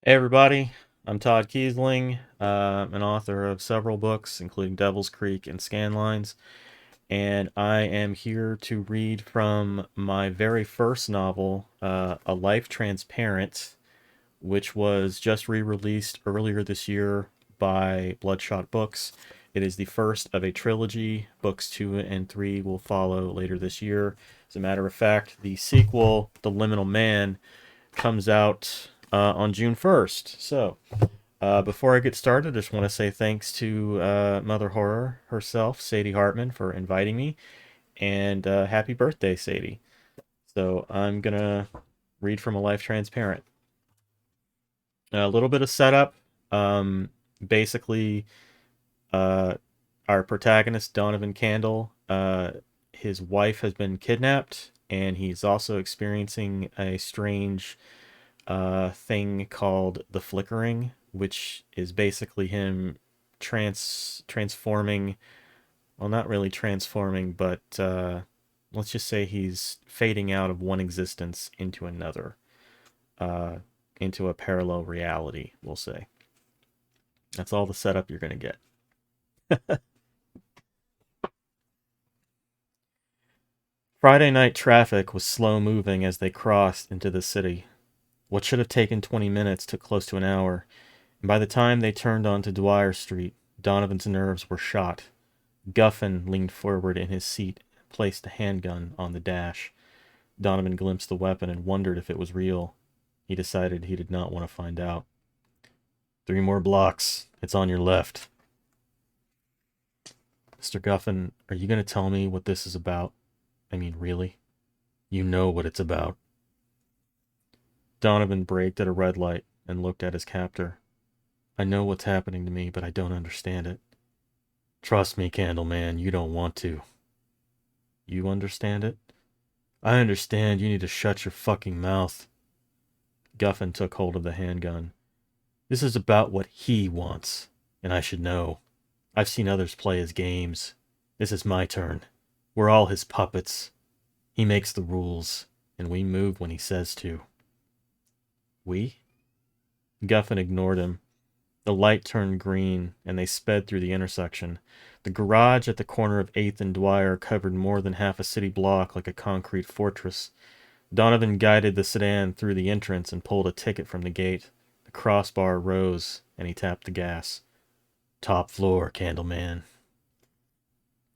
Hey everybody, I'm Todd Keisling, an author of several books, including Devil's Creek and Scanlines, and I am here to read from my very first novel, A Life Transparent, which was just re-released earlier this year by Bloodshot Books. It is the first of a trilogy. Books 2 and 3 will follow later this year. As a matter of fact, the sequel, The Liminal Man, comes out on June 1st. So, before I get started, I just want to say thanks to Mother Horror herself, Sadie Hartman, for inviting me, and happy birthday, Sadie. So, I'm going to read from A Life Transparent. A little bit of setup. Um, basically, uh, our protagonist, Donovan Candle, his wife has been kidnapped, and he's also experiencing a strange thing called the flickering, which is basically him transforming. Well, not really transforming, but let's just say he's fading out of one existence into another, uh, into a parallel reality. We'll say that's all the setup you're gonna get. Friday night traffic was slow moving as they crossed into the city. What should have taken 20 minutes took close to an hour, and by the time they turned onto Dwyer Street, Donovan's nerves were shot. Guffin leaned forward in his seat and placed a handgun on the dash. Donovan glimpsed the weapon and wondered if it was real. He decided he did not want to find out. 3 more blocks. It's on your left. Mr. Guffin, are you going to tell me what this is about? I mean, really? You know what it's about. Donovan braked at a red light and looked at his captor. I know what's happening to me, but I don't understand it. Trust me, Candleman, you don't want to. You understand it? I understand you need to shut your fucking mouth. Guffin took hold of the handgun. This is about what he wants, and I should know. I've seen others play his games. This is my turn. We're all his puppets. He makes the rules, and we move when he says to. We? Guffin ignored him. The light turned green, and they sped through the intersection. The garage at the corner of 8th and Dwyer covered more than half a city block like a concrete fortress. Donovan guided the sedan through the entrance and pulled a ticket from the gate. The crossbar rose, and he tapped the gas. Top floor, Candleman.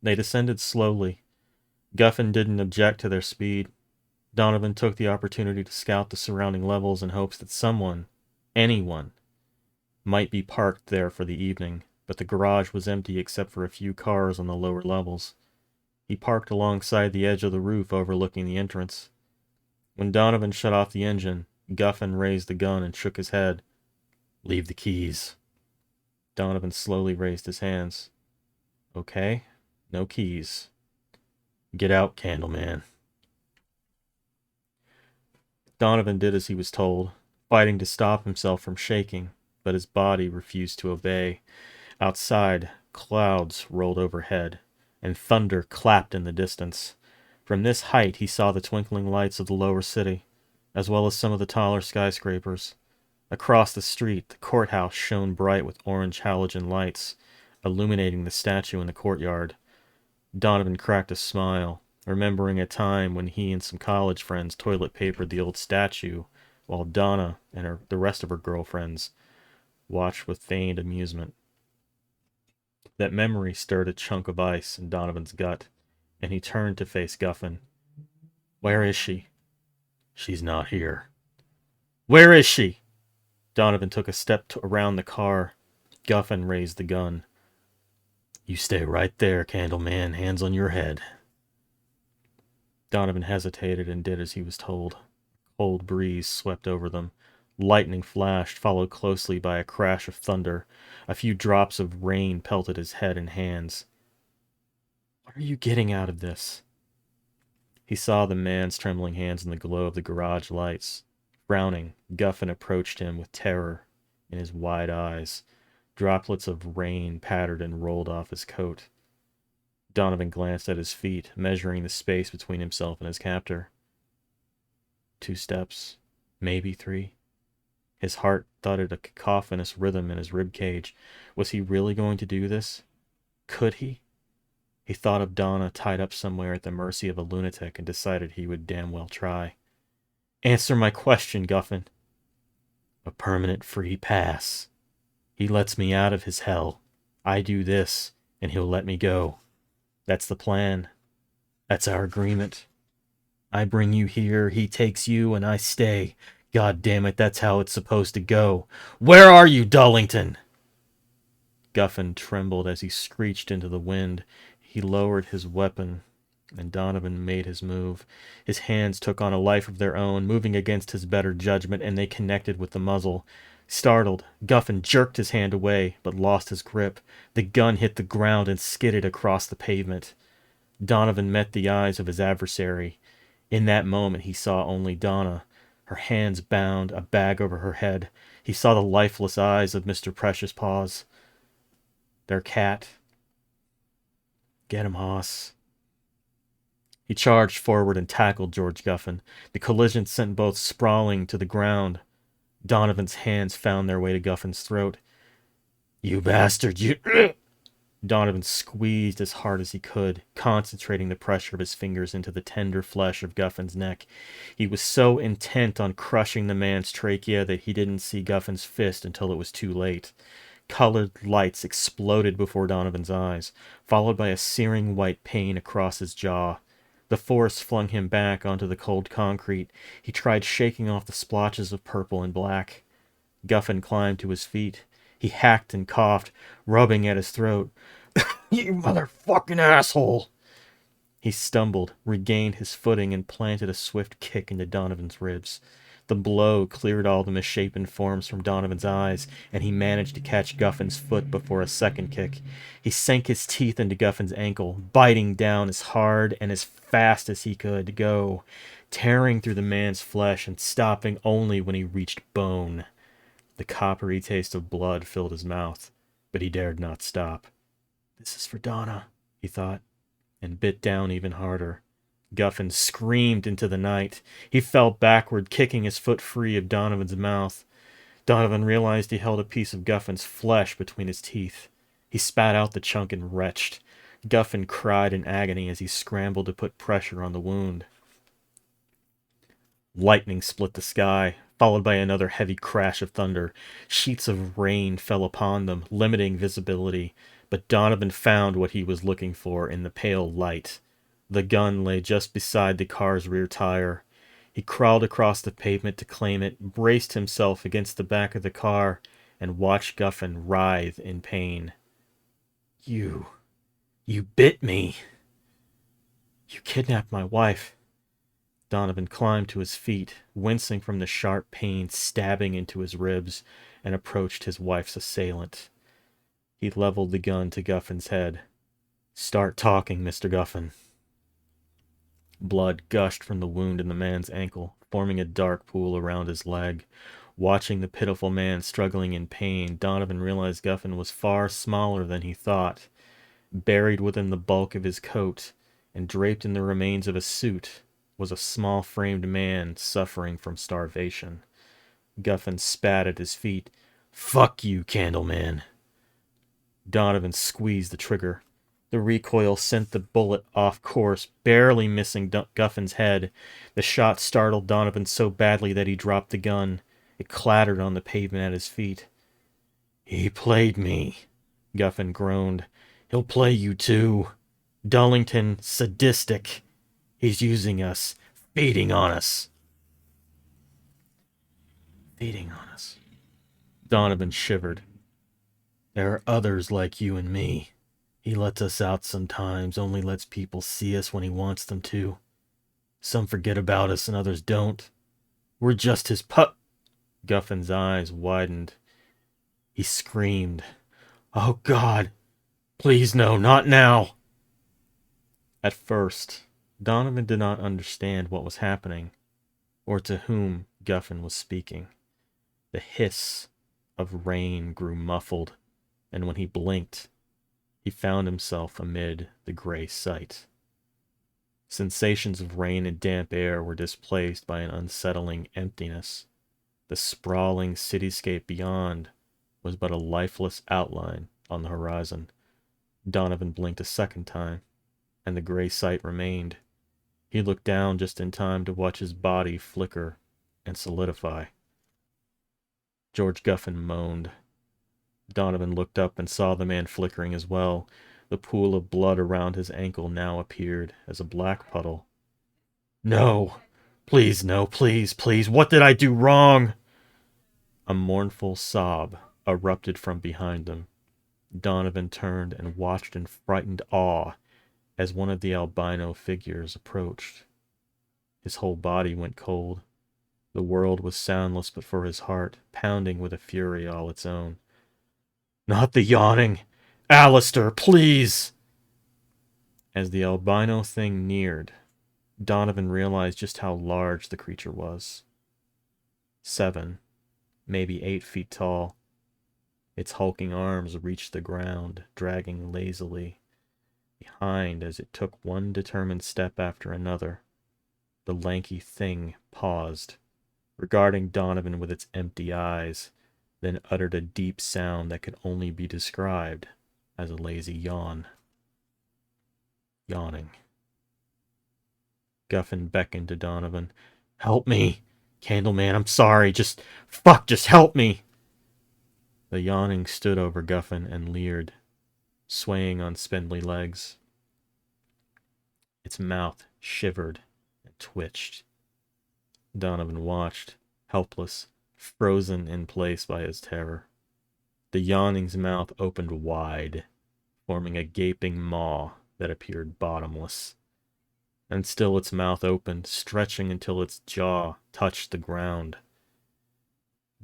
They descended slowly. Guffin didn't object to their speed. Donovan took the opportunity to scout the surrounding levels in hopes that someone, anyone, might be parked there for the evening, but the garage was empty except for a few cars on the lower levels. He parked alongside the edge of the roof overlooking the entrance. When Donovan shut off the engine, Guffin raised the gun and shook his head. Leave the keys. Donovan slowly raised his hands. Okay, no keys. Get out, Candleman. Donovan did as he was told, fighting to stop himself from shaking, but his body refused to obey. Outside, clouds rolled overhead, and thunder clapped in the distance. From this height he saw the twinkling lights of the lower city, as well as some of the taller skyscrapers. Across the street, the courthouse shone bright with orange halogen lights, illuminating the statue in the courtyard. Donovan cracked a smile, remembering a time when he and some college friends toilet papered the old statue, while Donna and the rest of her girlfriends watched with feigned amusement. That memory stirred a chunk of ice in Donovan's gut, and he turned to face Guffin. Where is she? She's not here. Where is she? Donovan took a step around the car. Guffin raised the gun. You stay right there, Candleman, hands on your head. Donovan hesitated and did as he was told. A cold breeze swept over them. Lightning flashed, followed closely by a crash of thunder. A few drops of rain pelted his head and hands. What are you getting out of this? He saw the man's trembling hands in the glow of the garage lights. Frowning, Guffin approached him with terror in his wide eyes. Droplets of rain pattered and rolled off his coat. Donovan glanced at his feet, measuring the space between himself and his captor. 2 steps, maybe 3. His heart thudded a cacophonous rhythm in his rib cage. Was he really going to do this? Could he? He thought of Donna tied up somewhere at the mercy of a lunatic and decided he would damn well try. Answer my question, Guffin. A permanent free pass. He lets me out of his hell. I do this, and he'll let me go. That's the plan. That's our agreement. I bring you here, he takes you, and I stay. God damn it, that's how it's supposed to go. Where are you, Dullington? Guffin trembled as he screeched into the wind. He lowered his weapon, and Donovan made his move. His hands took on a life of their own, moving against his better judgment, and they connected with the muzzle. Startled, Guffin jerked his hand away, but lost his grip. The gun hit the ground and skidded across the pavement. Donovan met the eyes of his adversary. In that moment he saw only Donna, her hands bound, a bag over her head. He saw the lifeless eyes of Mr. Precious Paws. Their cat. Get him, Hoss. He charged forward and tackled George Guffin. The collision sent both sprawling to the ground. Donovan's hands found their way to Guffin's throat. You bastard, you... Donovan squeezed as hard as he could, concentrating the pressure of his fingers into the tender flesh of Guffin's neck. He was so intent on crushing the man's trachea that he didn't see Guffin's fist until it was too late. Colored lights exploded before Donovan's eyes, followed by a searing white pain across his jaw. The force flung him back onto the cold concrete. He tried shaking off the splotches of purple and black. Guffin climbed to his feet. He hacked and coughed, rubbing at his throat. You motherfucking asshole! He stumbled, regained his footing, and planted a swift kick into Donovan's ribs. The blow cleared all the misshapen forms from Donovan's eyes, and he managed to catch Guffin's foot before a second kick. He sank his teeth into Guffin's ankle, biting down as hard and as fast as he could go, tearing through the man's flesh and stopping only when he reached bone. The coppery taste of blood filled his mouth, but he dared not stop. This is for Donna, he thought, and bit down even harder. Guffin screamed into the night. He fell backward, kicking his foot free of Donovan's mouth. Donovan realized he held a piece of Guffin's flesh between his teeth. He spat out the chunk and retched. Guffin cried in agony as he scrambled to put pressure on the wound. Lightning split the sky, followed by another heavy crash of thunder. Sheets of rain fell upon them, limiting visibility, but Donovan found what he was looking for in the pale light. The gun lay just beside the car's rear tire. He crawled across the pavement to claim it, braced himself against the back of the car, and watched Guffin writhe in pain. You bit me. You kidnapped my wife. Donovan climbed to his feet, wincing from the sharp pain stabbing into his ribs, and approached his wife's assailant. He leveled the gun to Guffin's head. Start talking, Mr. Guffin. Blood gushed from the wound in the man's ankle, forming a dark pool around his leg. Watching the pitiful man struggling in pain, Donovan realized Guffin was far smaller than he thought. Buried within the bulk of his coat, and draped in the remains of a suit, was a small-framed man suffering from starvation. Guffin spat at his feet. Fuck you, Candleman. Donovan squeezed the trigger. The recoil sent the bullet off course, barely missing Guffin's head. The shot startled Donovan so badly that he dropped the gun. It clattered on the pavement at his feet. He played me, Guffin groaned. He'll play you too. Dullington, sadistic. He's using us, feeding on us. Feeding on us. Donovan shivered. There are others like you and me. He lets us out sometimes, only lets people see us when he wants them to. Some forget about us and others don't. We're just his pup. Guffin's eyes widened. He screamed. Oh, God. Please, no, not now. At first, Donovan did not understand what was happening, or to whom Guffin was speaking. The hiss of rain grew muffled, and when he blinked, he found himself amid the gray sight. Sensations of rain and damp air were displaced by an unsettling emptiness. The sprawling cityscape beyond was but a lifeless outline on the horizon. Donovan blinked a second time, and the gray sight remained. He looked down just in time to watch his body flicker and solidify. George Guffin moaned. Donovan looked up and saw the man flickering as well. The pool of blood around his ankle now appeared as a black puddle. No! Please, no, please, please, what did I do wrong? A mournful sob erupted from behind them. Donovan turned and watched in frightened awe as one of the albino figures approached. His whole body went cold. The world was soundless but for his heart, pounding with a fury all its own. Not the yawning! Alistair, please! As the albino thing neared, Donovan realized just how large the creature was. 7, maybe 8 feet tall. Its hulking arms reached the ground, dragging lazily behind as it took one determined step after another. The lanky thing paused, regarding Donovan with its empty eyes, then uttered a deep sound that could only be described as a lazy yawn. Yawning. Guffin beckoned to Donovan. Help me! Candleman, I'm sorry. Just help me! The yawning stood over Guffin and leered, swaying on spindly legs. Its mouth shivered and twitched. Donovan watched, helpless, frozen in place by his terror. The yawning's mouth opened wide, forming a gaping maw that appeared bottomless. And still its mouth opened, stretching until its jaw touched the ground.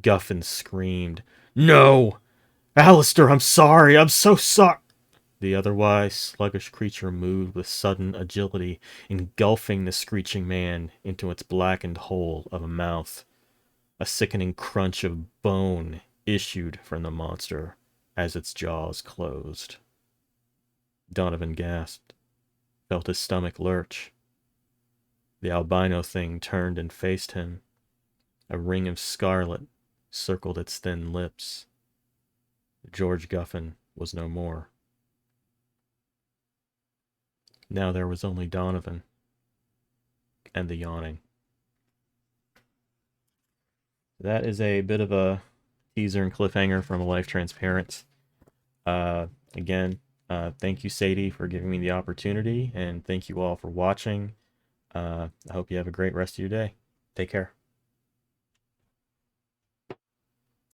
Guffin screamed, No! Alistair, I'm sorry! I'm so sorry! The otherwise sluggish creature moved with sudden agility, engulfing the screeching man into its blackened hole of a mouth. A sickening crunch of bone issued from the monster as its jaws closed. Donovan gasped, felt his stomach lurch. The albino thing turned and faced him. A ring of scarlet circled its thin lips. George Guffin was no more. Now there was only Donovan and the yawning. That is a bit of a teaser and cliffhanger from A Life Transparent. Again, thank you, Sadie, for giving me the opportunity, and thank you all for watching. I hope you have a great rest of your day. Take care.